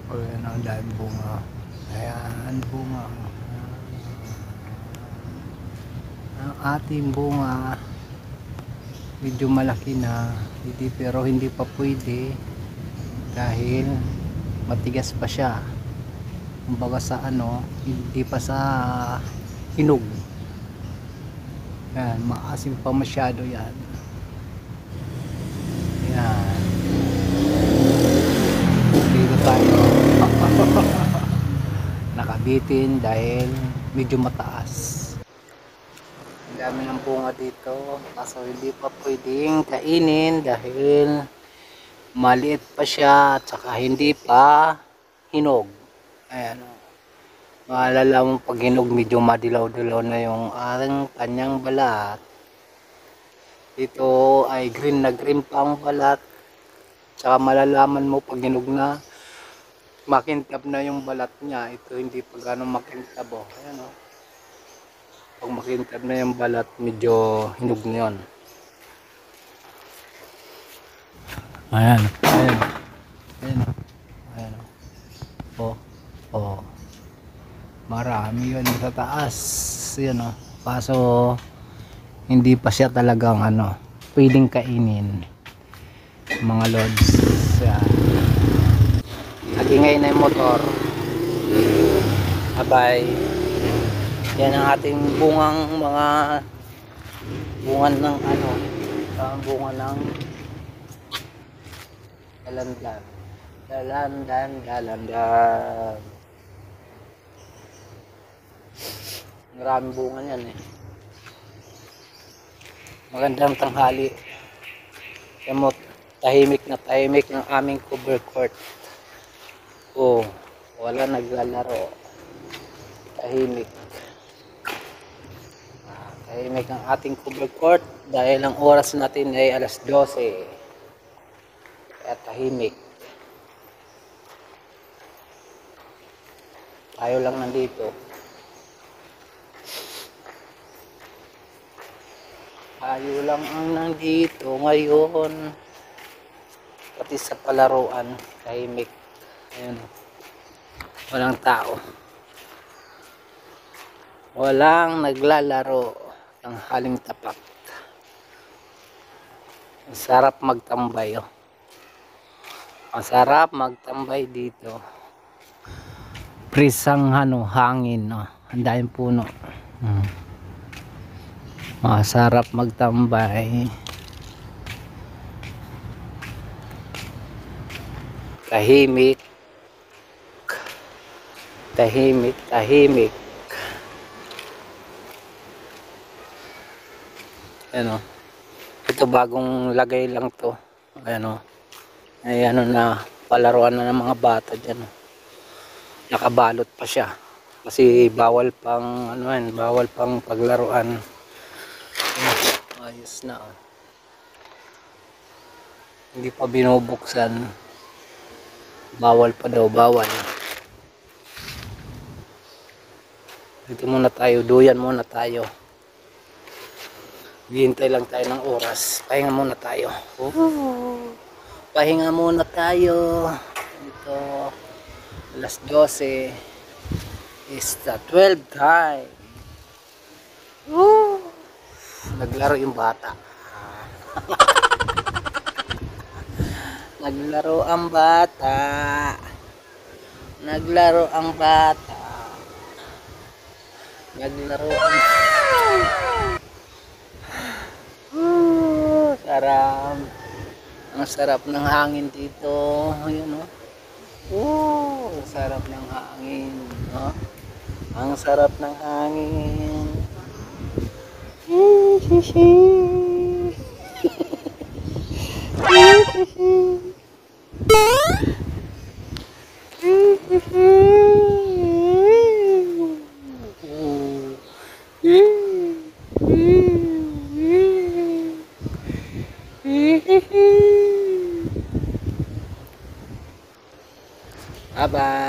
Ayan ang dahil bunga. Ayan, bunga. Ang ating bunga medyo malaki na, pero hindi pa pwede dahil matigas pa siya. Kumbaga sa ano, hindi pa sa hinog. Yan, maasim pa masyado yan. Yan. Dito tayo. Nakabitin dahil medyo mataas. Ang dami ng bunga dito. Kaso hindi pa pwedeng kainin dahil maliit pa siya at saka hindi pa hinog. Ayan. Maalala mo pag hinog medyo madilaw-dilaw na yung kanyang balat. Dito ay green na green pa ang balat. Tsaka malalaman mo pag hinog na, makintab na yung balat niya. Ito hindi pa gano'ng makintab. Oh. Ayan, oh. Pag makintab na yung balat, medyo hinog na yun. Ayan. Ayan. Ayan. Ayan. Oh. Oh. Marami yun sa taas. Yan, oh. Kaso hindi pa siya talagang pwedeng kainin, mga lods. Yan. Nagingay na yung motor. Abay. Yan ang ating bungang mga bungan ng bunga ng dalandan. Dalandan. Maraming bunga yan eh. Magandang tanghali. Kamot, tahimik ng aming cover court. Oh, wala naglalaro. Tahimik. Tahimik ang ating cover court dahil ang oras natin ay alas 12. Kaya tahimik. Tayo lang nandito. Tayo lang ang nandito ngayon. Pati sa palaruan, tahimik. Ayun. Walang tao. Walang naglalaro ng haling tapat. Ang sarap magtambay. Oh. Ang sarap magtambay dito. Prisang hangin. Oh. Ang daming puno. Masarap magtambay. Tahimik. Tahimik. Ano? Ito bagong lagay lang to. Ano? Ay na palaruan na ng mga bata diyan. Nakabalot pa siya. Kasi bawal pang bawal pang paglaruan. Ayos na. Oh. Hindi pa binubuksan. Bawal pa daw, bawal. Dito muna tayo, duyan muna tayo. Hihintay lang tayo ng oras. Pahinga muna tayo. Pahinga muna tayo. Ito, alas 12 is the 12 time. Naglaro yung bata. Naglaro ang bata. Naglaro ang bata. Naglaro ang sarap. Ang sarap ng hangin dito. Ayun, oh. Ang sarap ng hangin. Oh. Ang sarap ng hangin. Bye-bye.